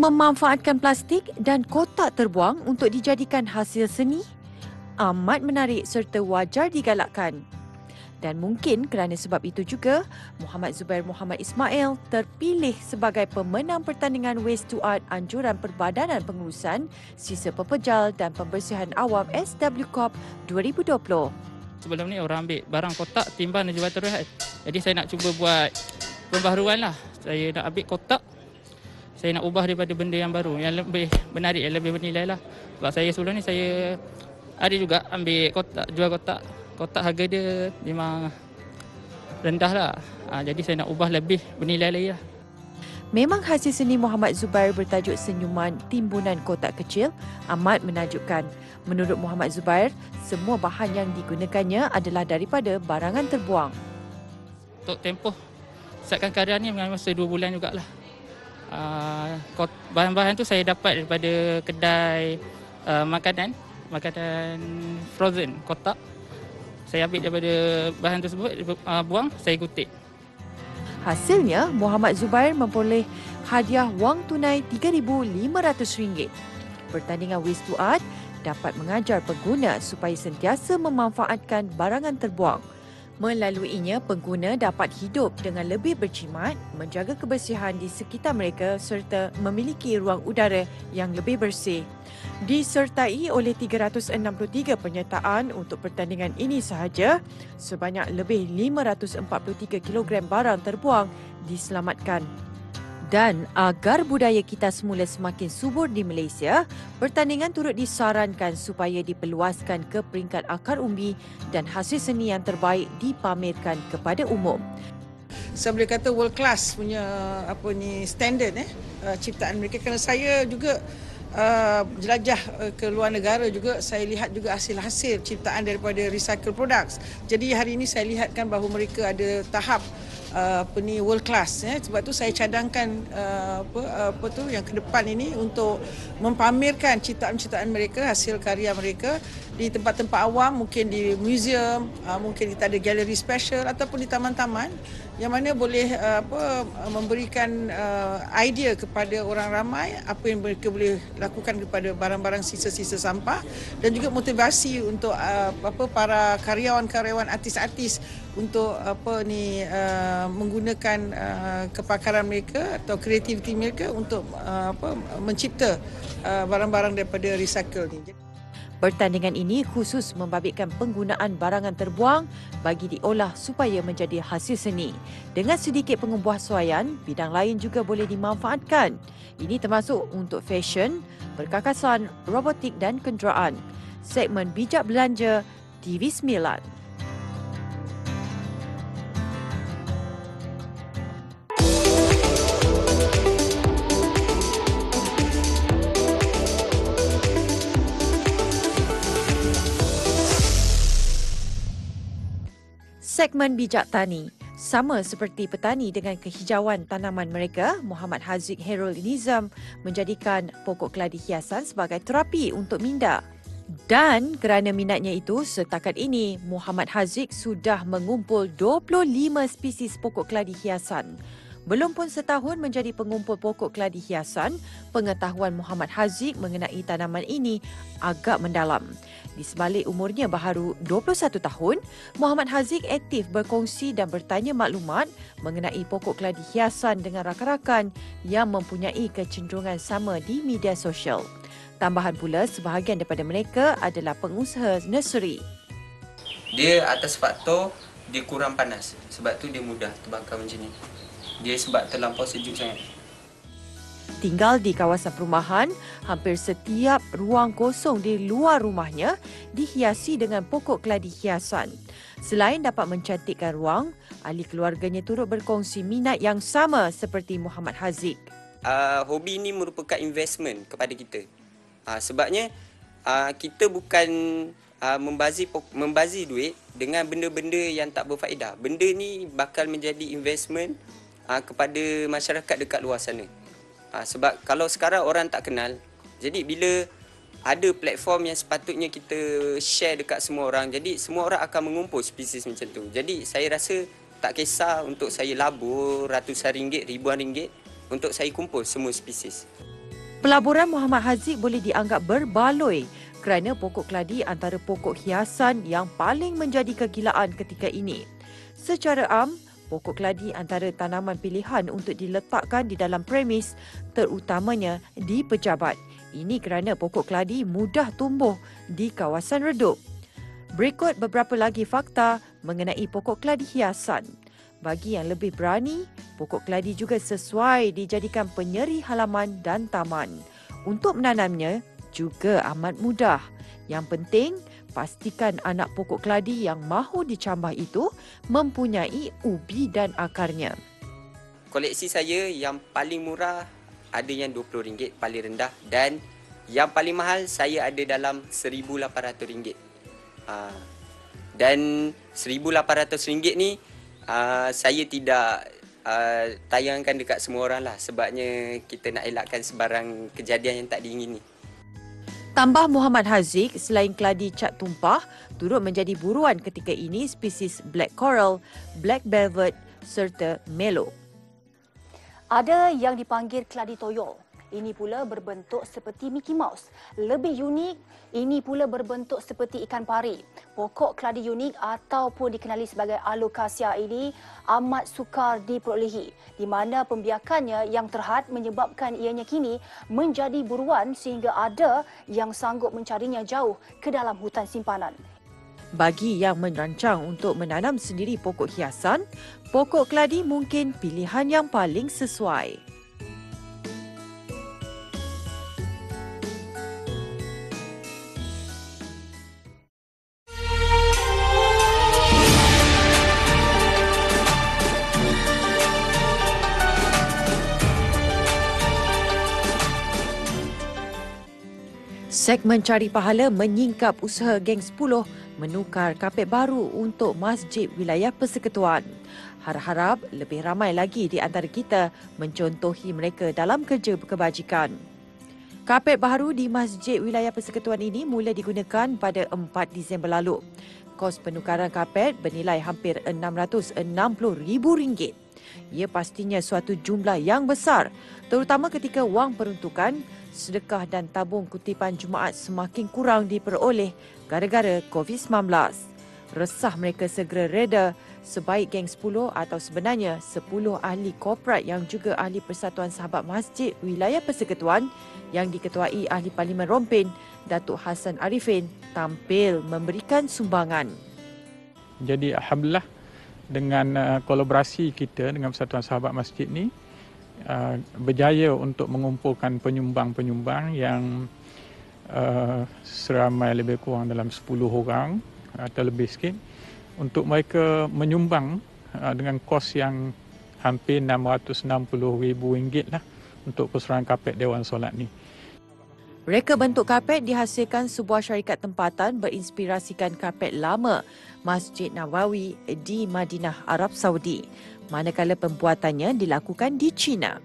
Memanfaatkan plastik dan kotak terbuang untuk dijadikan hasil seni amat menarik serta wajar digalakkan. Dan mungkin kerana sebab itu juga, Muhammad Zubair Muhammad Ismail terpilih sebagai pemenang pertandingan Waste to Art Anjuran Perbadanan Pengurusan Sisa Pepejal dan Pembersihan Awam SW Corp 2020. Sebelum ni orang ambil barang kotak timbang dan jual terus. Jadi saya nak cuba buat pembaharuan lah. Saya nak ambil kotak, saya nak ubah daripada benda yang baru, yang lebih menarik, yang lebih bernilai lah. Sebab saya sebelum ni saya ada juga ambil kotak, jual kotak. Kotak harga dia memang rendah lah. Jadi saya nak ubah lebih bernilai lagi lah. Memang hasil seni Muhammad Zubair bertajuk Senyuman Timbunan Kotak Kecil amat menakjubkan. Menurut Muhammad Zubair, semua bahan yang digunakannya adalah daripada barangan terbuang. Untuk tempoh siapkan karya ni memang masa 2 bulan jugalah. Bahan-bahan tu saya dapat daripada kedai makanan frozen kotak. Saya ambil daripada bahan tersebut, buang, saya kutip. Hasilnya, Muhammad Zubair memperoleh hadiah wang tunai RM3,500. Pertandingan Waste to Art dapat mengajar pengguna supaya sentiasa memanfaatkan barangan terbuang. Melaluinya, pengguna dapat hidup dengan lebih berjimat, menjaga kebersihan di sekitar mereka serta memiliki ruang udara yang lebih bersih. Disertai oleh 363 penyertaan untuk pertandingan ini sahaja, sebanyak lebih 543 kilogram barang terbuang diselamatkan. Dan agar budaya kita semula semakin subur di Malaysia, pertandingan turut disarankan supaya diperluaskan ke peringkat akar umbi dan hasil seni yang terbaik dipamerkan kepada umum. Saya boleh kata world class punya standard ciptaan mereka, kerana saya juga jelajah ke luar negara juga, saya lihat juga hasil-hasil ciptaan daripada recycle products. Jadi hari ini saya lihatkan bahawa mereka ada tahap world class, sebab tu saya cadangkan yang ke depan ini untuk mempamerkan ciptaan-ciptaan mereka, hasil karya mereka di tempat-tempat awam, mungkin di museum, mungkin kita ada galeri special ataupun di taman-taman yang mana boleh memberikan idea kepada orang ramai apa yang mereka boleh lakukan kepada barang-barang sisa-sisa sampah, dan juga motivasi untuk para karyawan-karyawan artis-artis untuk menggunakan kepakaran mereka atau kreativiti mereka untuk mencipta barang-barang daripada recycle ni. Pertandingan ini khusus membabitkan penggunaan barangan terbuang bagi diolah supaya menjadi hasil seni. Dengan sedikit pengebuahsuaian, bidang lain juga boleh dimanfaatkan. Ini termasuk untuk fashion, perkakasan, robotik dan kenderaan. Segmen Bijak Belanja TV9. Segmen Bijak Tani. Sama seperti petani dengan kehijauan tanaman mereka, Muhammad Haziq Herul Nizam menjadikan pokok keladi hiasan sebagai terapi untuk minda. Dan kerana minatnya itu, setakat ini Muhammad Haziq sudah mengumpul 25 spesies pokok keladi hiasan. Belum pun setahun menjadi pengumpul pokok keladi hiasan, pengetahuan Muhammad Haziq mengenai tanaman ini agak mendalam. Di sebalik umurnya baharu 21 tahun, Muhammad Haziq aktif berkongsi dan bertanya maklumat mengenai pokok keladi hiasan dengan rakan-rakan yang mempunyai kecenderungan sama di media sosial. Tambahan pula, sebahagian daripada mereka adalah pengusaha nursery. Dia atas faktor dia kurang panas, sebab tu dia mudah terbakar macam ni. Dia sebab terlampau sejuk sangat. Tinggal di kawasan perumahan, hampir setiap ruang kosong di luar rumahnya dihiasi dengan pokok keladi hiasan. Selain dapat mencantikkan ruang, ahli keluarganya turut berkongsi minat yang sama seperti Muhammad Haziq. Hobi ini merupakan investment kepada kita. Sebabnya kita bukan membazir duit dengan benda-benda yang tak berfaedah. Benda ni bakal menjadi investment kepada masyarakat dekat luar sana. Sebab kalau sekarang orang tak kenal, jadi bila ada platform yang sepatutnya kita share dekat semua orang, jadi semua orang akan mengumpul spesies macam tu. Jadi saya rasa tak kisah untuk saya labur ratusan ringgit, ribuan ringgit untuk saya kumpul semua spesies. Pelaburan Muhammad Haziq boleh dianggap berbaloi kerana pokok keladi antara pokok hiasan yang paling menjadi kegilaan ketika ini. Secara am, pokok keladi antara tanaman pilihan untuk diletakkan di dalam premis, terutamanya di pejabat. Ini kerana pokok keladi mudah tumbuh di kawasan redup. Berikut beberapa lagi fakta mengenai pokok keladi hiasan. Bagi yang lebih berani, pokok keladi juga sesuai dijadikan penyeri halaman dan taman. Untuk menanamnya juga amat mudah. Yang penting, pastikan anak pokok keladi yang mahu dicambah itu mempunyai ubi dan akarnya. Koleksi saya yang paling murah ada yang RM20 paling rendah dan yang paling mahal saya ada dalam RM1,800. Dan RM1,800 ni saya tidak tayangkan dekat semua orang lah sebabnya kita nak elakkan sebarang kejadian yang tak diingini. Tambah Muhammad Haziq, selain keladi cat tumpah, turut menjadi buruan ketika ini spesies black coral, black velvet serta melo. Ada yang dipanggil keladi toyol. Ini pula berbentuk seperti Mickey Mouse. Lebih unik, ini pula berbentuk seperti ikan pari. Pokok keladi unik ataupun dikenali sebagai alocasia ini amat sukar diperolehi, di mana pembiakannya yang terhad menyebabkan ianya kini menjadi buruan sehingga ada yang sanggup mencarinya jauh ke dalam hutan simpanan. Bagi yang merancang untuk menanam sendiri pokok hiasan, pokok keladi mungkin pilihan yang paling sesuai. Segmen Cari Pahala menyingkap usaha Geng 10 menukar kapet baru untuk Masjid Wilayah Persekutuan. Harap-harap lebih ramai lagi di antara kita mencontohi mereka dalam kerja kebajikan. Kapet baru di Masjid Wilayah Persekutuan ini mula digunakan pada 4 Disember lalu. Kos penukaran kapet bernilai hampir RM660,000. Ia pastinya suatu jumlah yang besar, terutama ketika wang peruntukan, sedekah dan tabung kutipan Jumaat semakin kurang diperoleh gara-gara COVID-19. Resah mereka segera reda sebaik Geng 10 atau sebenarnya 10 ahli korporat yang juga ahli Persatuan Sahabat Masjid Wilayah Persekutuan yang diketuai Ahli Parlimen Rompin, Datuk Hassan Arifin, tampil memberikan sumbangan. Jadi alhamdulillah dengan kolaborasi kita dengan Persatuan Sahabat Masjid ni berjaya untuk mengumpulkan penyumbang-penyumbang yang seramai lebih kurang dalam 10 orang atau lebih sikit untuk mereka menyumbang dengan kos yang hampir RM660,000 lah untuk keseluruhan kapet Dewan Solat ni. Reka bentuk kapet dihasilkan sebuah syarikat tempatan berinspirasikan kapet lama Masjid Nawawi di Madinah, Arab Saudi, manakala pembuatannya dilakukan di China.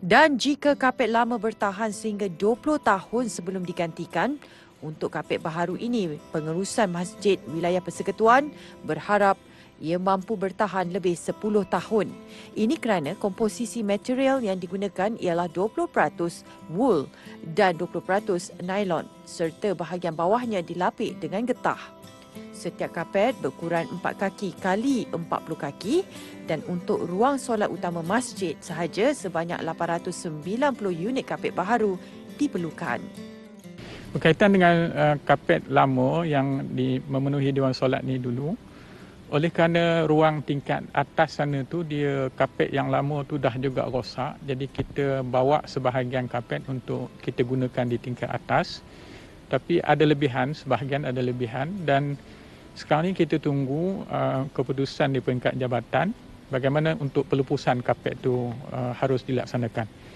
Dan jika kapet lama bertahan sehingga 20 tahun sebelum digantikan, untuk kapet baharu ini, pengurusan Masjid Wilayah Persekutuan berharap ia mampu bertahan lebih 10 tahun. Ini kerana komposisi material yang digunakan ialah 20% wool dan 20% nylon serta bahagian bawahnya dilapik dengan getah. Setiap kapet berukuran 4 kaki kali 40 kaki dan untuk ruang solat utama masjid sahaja sebanyak 890 unit kapet baharu diperlukan. Berkaitan dengan kapet lama yang memenuhi Dewan Solat ni dulu, oleh kerana ruang tingkat atas sana tu dia kapet yang lama tu dah juga rosak, jadi kita bawa sebahagian kapet untuk kita gunakan di tingkat atas. Tapi ada lebihan, sebahagian ada lebihan dan sekarang ni kita tunggu keputusan di peringkat jabatan bagaimana untuk pelepusan kapet tu harus dilaksanakan.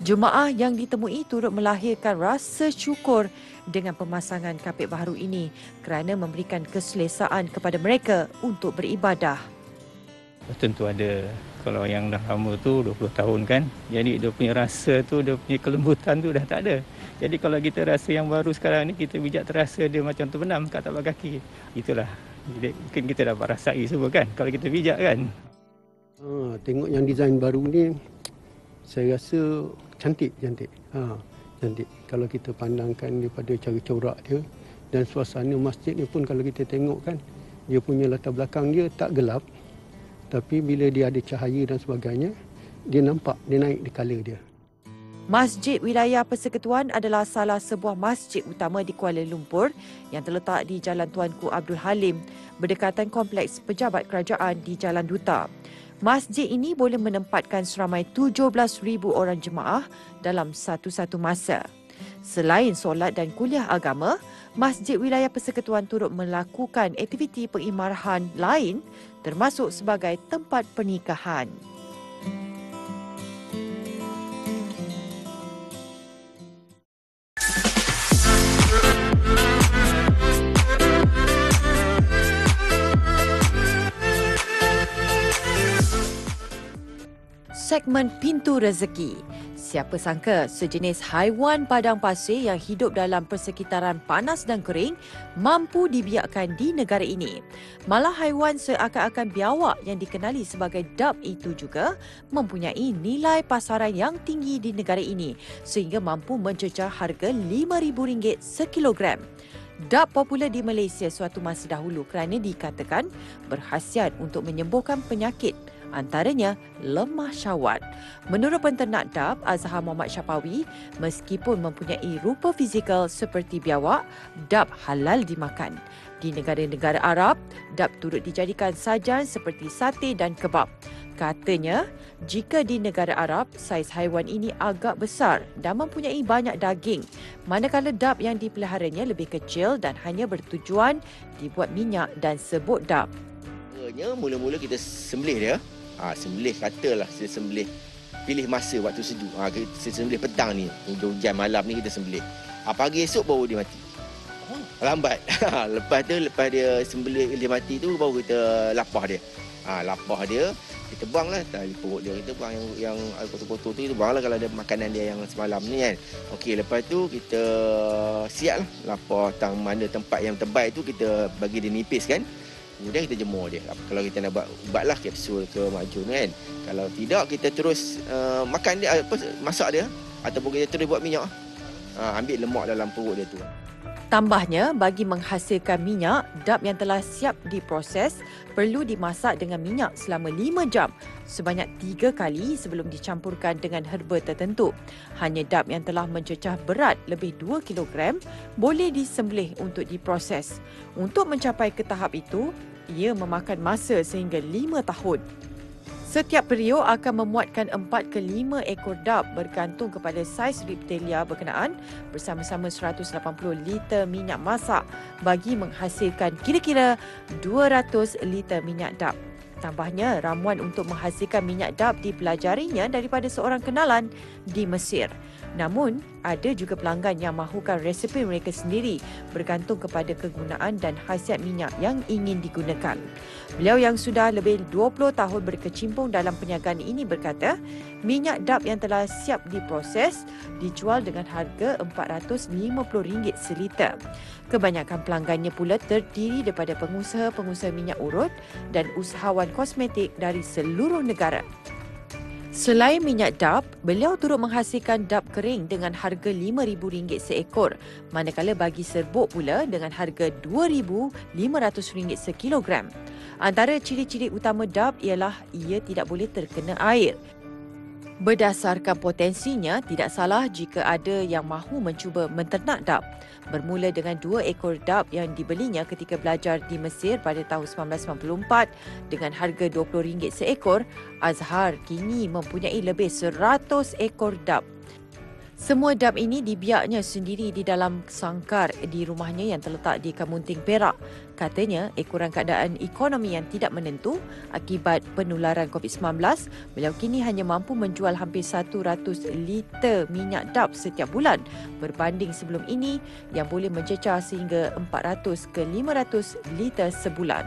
Jemaah yang ditemui turut melahirkan rasa syukur dengan pemasangan kapet baharu ini kerana memberikan keselesaan kepada mereka untuk beribadah. Tentu ada, kalau yang dah lama tu 20 tahun kan, jadi dia punya rasa tu, dia punya kelembutan tu dah tak ada. Jadi kalau kita rasa yang baru sekarang ni, kita bijak terasa dia macam terbenam kat tapak kaki. Itulah, jadi mungkin kita dapat rasai semua kan, kalau kita bijak kan. Tengok yang desain baru ni, saya rasa cantik. Cantik. Kalau kita pandangkan daripada cara corak dia dan suasana masjid ni pun kalau kita tengok kan, dia punya latar belakang dia tak gelap. Tapi bila dia ada cahaya dan sebagainya, dia nampak, dia naik di color dia. Masjid Wilayah Persekutuan adalah salah sebuah masjid utama di Kuala Lumpur yang terletak di Jalan Tuanku Abdul Halim, berdekatan kompleks pejabat kerajaan di Jalan Duta. Masjid ini boleh menempatkan seramai 17,000 orang jemaah dalam satu-satu masa. Selain solat dan kuliah agama, Masjid Wilayah Persekutuan turut melakukan aktiviti pengimarahan lain termasuk sebagai tempat pernikahan. Segmen Pintu Rezeki. Siapa sangka sejenis haiwan padang pasir yang hidup dalam persekitaran panas dan kering mampu dibiakkan di negara ini. Malah haiwan seakan-akan biawak yang dikenali sebagai dab itu juga mempunyai nilai pasaran yang tinggi di negara ini sehingga mampu mencecah harga RM5,000 sekilogram. Dab popular di Malaysia suatu masa dahulu kerana dikatakan berkhasiat untuk menyembuhkan penyakit, antaranya lemah syahwat. Menurut penternak dab Azhar Muhammad Syapawi, meskipun mempunyai rupa fizikal seperti biawak, dab halal dimakan. Di negara-negara Arab, dab turut dijadikan sajian seperti sate dan kebab. Katanya, jika di negara Arab, saiz haiwan ini agak besar dan mempunyai banyak daging, manakala dab yang dipeliharanya lebih kecil dan hanya bertujuan dibuat minyak dan sebut dab. Mula-mula kita sembelih dia. Sembelih katalah saya sembelih pilih masa waktu sejuk. Kita sembelih petang ni, hujan malam ni kita sembelih. Pagi esok baru dia mati. Lambat. Lepas dia sembelih dia mati tu baru kita lapah dia. Lapah dia kita buang lah tali perut dia, kita buang yang kotor-kotor tu kita buang lah kalau ada makanan dia yang semalam ni kan. Okey, lepas tu kita siap lah lapah mana tempat yang terbaik tu kita bagi dia nipis kan. Kemudian kita jemur dia. Kalau kita nak buat lah kapsul ke macun kan. Kalau tidak kita terus makan dia, masak dia ataupun kita terus buat minyak. Ambil lemak dalam perut dia tu. Tambahnya, bagi menghasilkan minyak, dab yang telah siap diproses perlu dimasak dengan minyak selama 5 jam sebanyak 3 kali sebelum dicampurkan dengan herba tertentu. Hanya dab yang telah mencecah berat lebih 2 kg boleh disembelih untuk diproses. Untuk mencapai ke tahap itu, ia memakan masa sehingga 5 tahun. Setiap periuk akan memuatkan 4 ke 5 ekor dab bergantung kepada saiz reptilia berkenaan bersama-sama 180 liter minyak masak bagi menghasilkan kira-kira 200 liter minyak dab. Tambahnya, ramuan untuk menghasilkan minyak dab dipelajarinya daripada seorang kenalan di Mesir. Namun, ada juga pelanggan yang mahukan resepi mereka sendiri bergantung kepada kegunaan dan khasiat minyak yang ingin digunakan. Beliau yang sudah lebih 20 tahun berkecimpung dalam perniagaan ini berkata, minyak dab yang telah siap diproses dijual dengan harga RM450 seliter. Kebanyakan pelanggannya pula terdiri daripada pengusaha-pengusaha minyak urut dan usahawan kosmetik dari seluruh negara. Selain minyak dab, beliau turut menghasilkan dab kering dengan harga RM5,000 seekor, manakala bagi serbuk pula dengan harga RM2,500 sekilogram. Antara ciri-ciri utama dab ialah ia tidak boleh terkena air. Berdasarkan potensinya, tidak salah jika ada yang mahu mencuba menternak dab. Bermula dengan 2 ekor dab yang dibelinya ketika belajar di Mesir pada tahun 1994 dengan harga RM20 seekor, Azhar kini mempunyai lebih 100 ekor dab. Semua dab ini dibiaknya sendiri di dalam sangkar di rumahnya yang terletak di Kamunting, Perak. Katanya, ekoran keadaan ekonomi yang tidak menentu akibat penularan COVID-19, beliau kini hanya mampu menjual hampir 100 liter minyak dab setiap bulan berbanding sebelum ini yang boleh mencecah sehingga 400 ke 500 liter sebulan.